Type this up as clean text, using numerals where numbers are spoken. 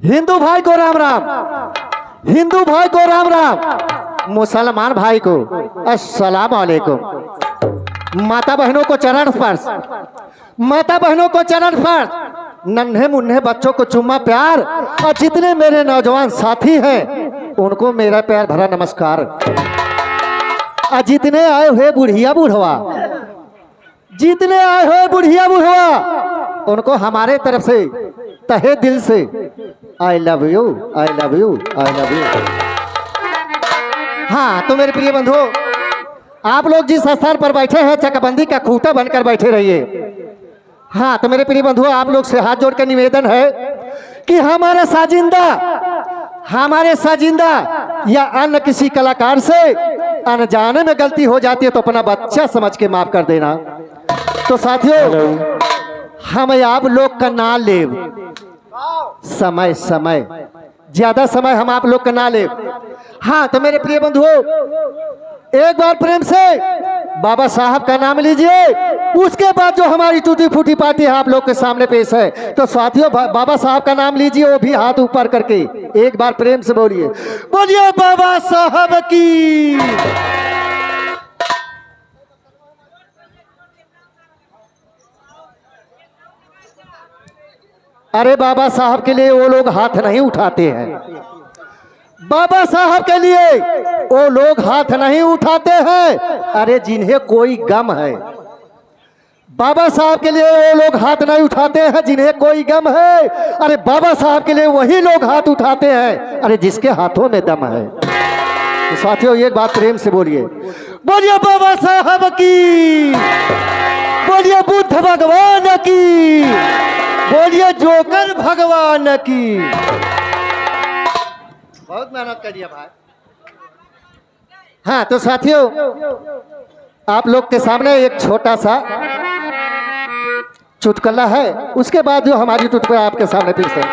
हिंदू भाई को राम राम, हिंदू भाई को राम राम, मुसलमान भाई को अस्सलाम वालेकुम। माता बहनों को चरण स्पर्श, माता बहनों को चरण स्पर्श, नन्हे मुन्ने बच्चों को चुम्मा प्यार, और जितने मेरे नौजवान साथी हैं उनको मेरा प्यार भरा नमस्कार। और जितने आए हुए बुढ़िया बुढ़वा, जितने आए हुए बुढ़िया बुढ़वा, उनको हमारे तरफ से तहे दिल से I love you, I love you, I love you. हाँ तो मेरे प्रिय बंधु, आप लोग जिस स्थान पर बैठे हैं चकबंदी का खूंटा बनकर बैठे रहिए। हाँ तो मेरे प्रिय बंधु, आप लोग से हाथ जोड़कर निवेदन है कि हमारा साजिंदा, हमारे साजिंदा या अन्य किसी कलाकार से अनजाने में गलती हो जाती है तो अपना बच्चा समझ के माफ कर देना। तो साथियों, हम आप लोग का ना ले, समय समय ज्यादा समय हम आप लोग का ना ले। हाँ तो मेरे प्रिय बंधुओं, एक बार प्रेम से बाबा साहब का नाम लीजिए, उसके बाद जो हमारी टूटी फूटी पार्टी है आप लोग के सामने पेश है। तो साथियों, बाबा साहब का नाम लीजिए, वो भी हाथ ऊपर करके एक बार प्रेम से बोलिए, बोलिए बाबा साहब की। अरे बाबा साहब के लिए वो लोग हाथ नहीं उठाते हैं, बाबा साहब के लिए वो लोग हाथ नहीं उठाते हैं। अरे जिन्हें कोई गम है, बाबा साहब के लिए वो लोग हाथ नहीं उठाते हैं जिन्हें कोई गम है। अरे बाबा साहब के लिए वही लोग हाथ उठाते हैं, अरे जिसके हाथों में दम है। तो साथियों, एक बात प्रेम से बोलिए, बोलिए बाबा साहब की, बोलिए बुद्ध भगवान की, बोलिए जोकर भगवान की। बहुत मेहनत कर दिया भाई। हाँ तो साथियों, आप लोग के सामने एक छोटा सा चुटकुला है, उसके बाद जो हमारी चुटकुला आपके सामने पेश है।